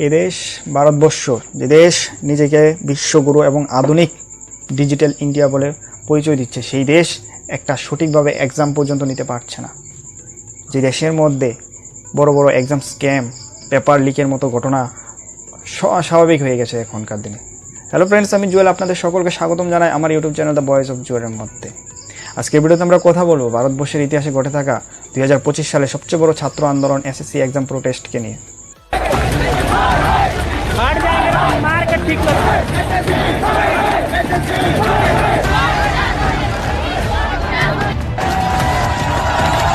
এদেশ ভারতবর্ষ, যে দেশ নিজেকে বিশ্বগুরু এবং আধুনিক ডিজিটাল ইন্ডিয়া বলে পরিচয় দিচ্ছে, সেই দেশ একটা সঠিকভাবে এক্সাম পর্যন্ত নিতে পারছে না। যে দেশের মধ্যে বড় বড় এক্সাম স্ক্যাম, পেপার লিকের মতো ঘটনা স্বাভাবিক হয়ে গেছে এখনকার দিনে। হ্যালো ফ্রেন্ডস, আমি জুয়েল, আপনাদের সকলকে স্বাগতম জানাই আমার YouTube channel the voice of জুয়েলের মধ্যে। আজকের ভিডিওতে আমরা কথা বলবো ভারতবর্ষের ইতিহাসে ঘটে থাকা 2025 সালে সবচেয়ে বড় ছাত্র আন্দোলন এসএসসি এক্সাম প্রোটেস্টকে নিয়ে।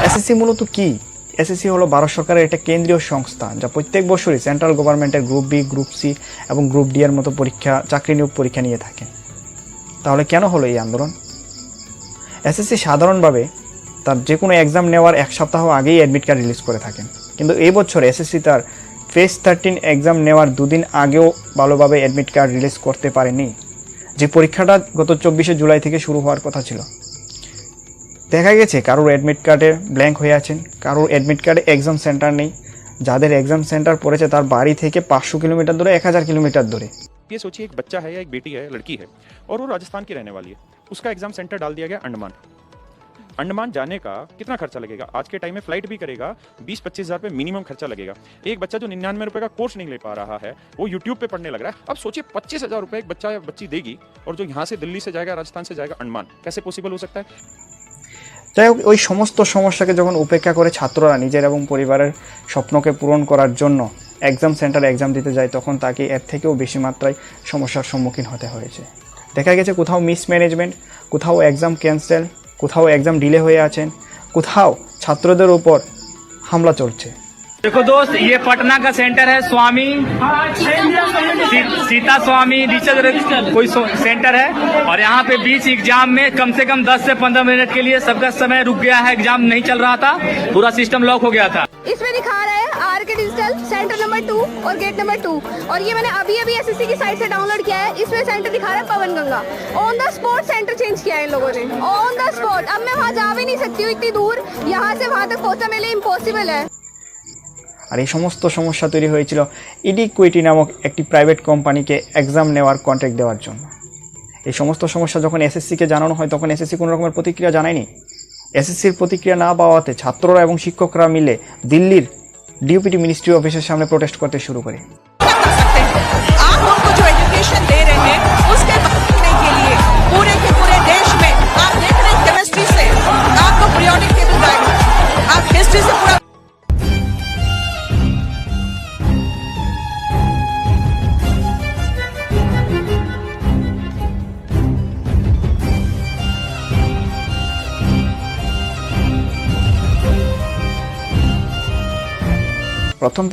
এসএসসি মূলত কি? এসএসসি হলো ভারত সরকারের একটা কেন্দ্রীয় সংস্থা, যা প্রত্যেক বছরই সেন্ট্রাল গভর্নমেন্টের গ্রুপ বি, গ্রুপ সি এবং গ্রুপ ডি এর মতো পরীক্ষা, চাকরি নিয়োগ পরীক্ষা নিয়ে থাকে। তাহলে কেন হলো এই আন্দোলন? এসএসসি সাধারণভাবে তার যে কোনো এক্সাম নেওয়ার এক সপ্তাহ আগেই অ্যাডমিট কার্ড রিলিজ করে থাকেন, কিন্তু এই বছর এসএসসি তার ফেজ 13 এক্সাম নেওয়ার দুদিন আগেও ভালোভাবে অ্যাডমিট কার্ড রিলিজ করতে পারেনি। যে পরীক্ষাটা গত 24শে জুলাই থেকে শুরু হওয়ার কথা ছিল, দেখা গেছে কারোর অ্যাডমিট কার্ডে ব্ল্যাঙ্ক হয়ে আছেন, কারোর অ্যাডমিট কার্ডে এক্সাম সেন্টার নেই। যাদের এক্সাম সেন্টার পড়েছে তার বাড়ি থেকে 500 কিলোমিটার দূরে, 1000 কিলোমিটার দূরে। ये सोचिए एक बच्चा है या एक बेटी है, लड़की है और वो राजस्थान की रहने वाली है। उसका एग्जाम सेंटर डाल दिया गया अंडमान जाने का कितना खर्चा लगेगा? आज के टाइम में फ्लाइट भी करेगा 20-25 हज़ार रुपये मिनिमम खर्चा लगेगा। एक बच्चा जो 99 रुपये का कोर्स नहीं ले पा रहा है, वो यूट्यूब पे पढ़ने लग रहा है। अब सोचिए 25,000 रुपये एक बच्चा या बच्ची देगी, और जो यहाँ से दिल्ली से जाएगा, राजस्थान से जाएगा अंडमान, कैसे पॉसिबल हो सकता है? যাই হোক, ওই সমস্ত সমস্যাকে যখন উপেক্ষা করে ছাত্ররা নিজের এবং পরিবারের স্বপ্নকে পূরণ করার জন্য এক্সাম সেন্টারে এক্সাম দিতে যায়, তখন তাকে এর থেকেও বেশি মাত্রায় সমস্যার সম্মুখীন হতে হয়েছে। দেখা গেছে কোথাও মিসম্যানেজমেন্ট, কোথাও এক্সাম ক্যান্সেল, কোথাও এক্সাম ডিলে হয়ে আছেন, কোথাও ছাত্রদের উপর হামলা চলছে। देखो दोस्त, ये पटना का सेंटर है स्वामी सीता स्वामी कोई सेंटर है, और यहाँ पे बीच एग्जाम में कम से कम 10 से 15 मिनट के लिए सबका समय रुक गया है। एग्जाम नहीं चल रहा था, पूरा सिस्टम लॉक हो गया था। इसमें दिखा रहा है आरके डिजिटल सेंटर नंबर 2 और गेट नंबर 2, और ये मैंने अभी एसएससी की साइट से डाउनलोड किया है। इसमें सेंटर दिखा रहा है Pawan Ganga. On the spot centre change किया है इन लोगों ने, ऑन द स्पॉट। अब मैं वहाँ जा भी नहीं सकती हूँ, इतनी दूर, यहाँ से वहाँ तक पहुँचना मेरे लिए इम्पॉसिबल है। আর এই সমস্ত সমস্যা তৈরি হয়েছিল ইডিকুইটি নামক একটি প্রাইভেট কোম্পানিকে এক্সাম নেওয়ার কন্ট্রাক্ট দেওয়ার জন্য। এই সমস্ত সমস্যা যখন এসএসসিকে জানানো হয়, তখন এসএসসি কোনো রকমের প্রতিক্রিয়া জানায়নি। এসএসসির প্রতিক্রিয়া না পাওয়াতে ছাত্ররা এবং শিক্ষকরা মিলে দিল্লির ডিওপিটি মিনিস্ট্রি অফিসের সামনে প্রোটেস্ট করতে শুরু করে। आप उनको जो एजुकेशन दे रहे हैं उसके बदलने के लिए पूरे के पूरे देश में आप देख रहे हैं केमिस्ट्री से आपको पीरियोडिक टेबल गाइड, आप हिस्ट्री से पूरा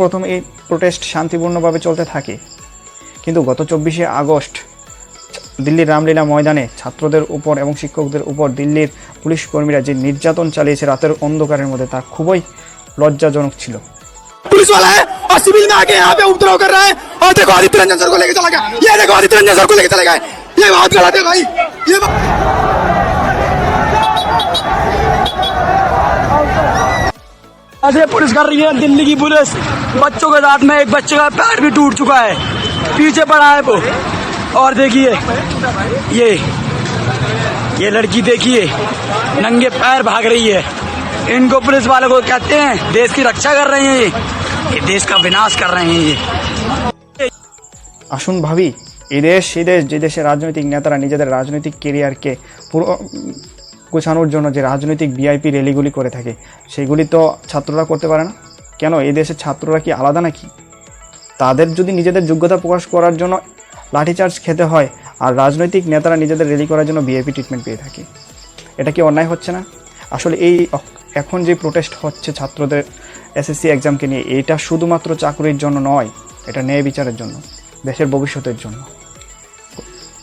প্রথম এই প্রোটেস্ট শান্তিপূর্ণভাবে চলতে থাকে, কিন্তু গত 24শে আগস্ট দিল্লির রামলীলা ময়দানে ছাত্রদের উপর এবং শিক্ষকদের উপর দিল্লির পুলিশ কর্মীরা যে নির্যাতন চালিয়েছে রাতের অন্ধকারের মধ্যে, তা খুবই লজ্জাজনক ছিল। पुलिस वाला है और सिविल में आके यहाँ पे उपद्रव कर रहा है, और देखो आदित्य रंजन सर को लेके चला गया। ये देखो आदित्य रंजन सर को लेके चला गया। ये बात गलत है भाई, ये ऐसे पुलिस कर रही है दिल्ली की पुलिस। बच्चों के साथ में एक बच्चे का पैर भी टूट चुका है, पीछे पड़ा है वो। और देखिए ये लड़की देखिए नंगे पैर भाग रही है। इनको पुलिस वालों को कहते हैं देश की रक्षा कर रहे हैं, ये देश का विनाश कर रहे हैं। ये আসুন ভাবি, এই দেশ সেই দেশ যে দেশের রাজনৈতিক নেতারা নিজেদের রাজনৈতিক কেরিয়ারকে পুরো গোছানোর জন্য যে রাজনৈতিক ভিআইপি র্যালিগুলি করে থাকে, সেগুলি তো ছাত্ররা করতে পারে না। কেন এই দেশের ছাত্ররা কি আলাদা নাকি? তাদের যদি নিজেদের যোগ্যতা প্রকাশ করার জন্য লাঠিচার্জ খেতে হয়, আর রাজনৈতিক নেতারা নিজেদের র্যালি করার জন্য ভিআইপি ট্রিটমেন্ট পেয়ে থাকে, এটা কি অন্যায় হচ্ছে না? আসলে এই এখন যে প্রোটেস্ট হচ্ছে ছাত্রদের এসএসসি এক্সামকে নিয়ে, এটা শুধুমাত্র চাকরির জন্য নয়, এটা ন্যায় বিচারের জন্য, দেশের ভবিষ্যতের জন্য।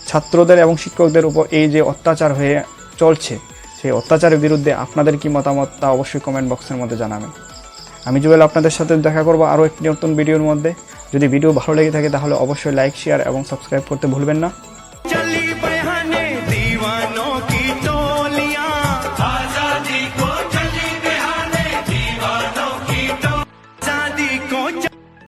ছাত্রদের এবং শিক্ষকদের উপর এই যে অত্যাচার হয়ে চলছে, সেই অত্যাচারের বিরুদ্ধে আপনাদের কি মতামত, তা অবশ্যই কমেন্ট বক্সের মধ্যে জানাবেন। আমি জুয়েল আপনাদের সাথে দেখা করব আরও একটি নতুন ভিডিওর মধ্যে। যদি ভিডিও ভালো লেগে থাকে তাহলে অবশ্যই লাইক, শেয়ার এবং সাবস্ক্রাইব করতে ভুলবেন না।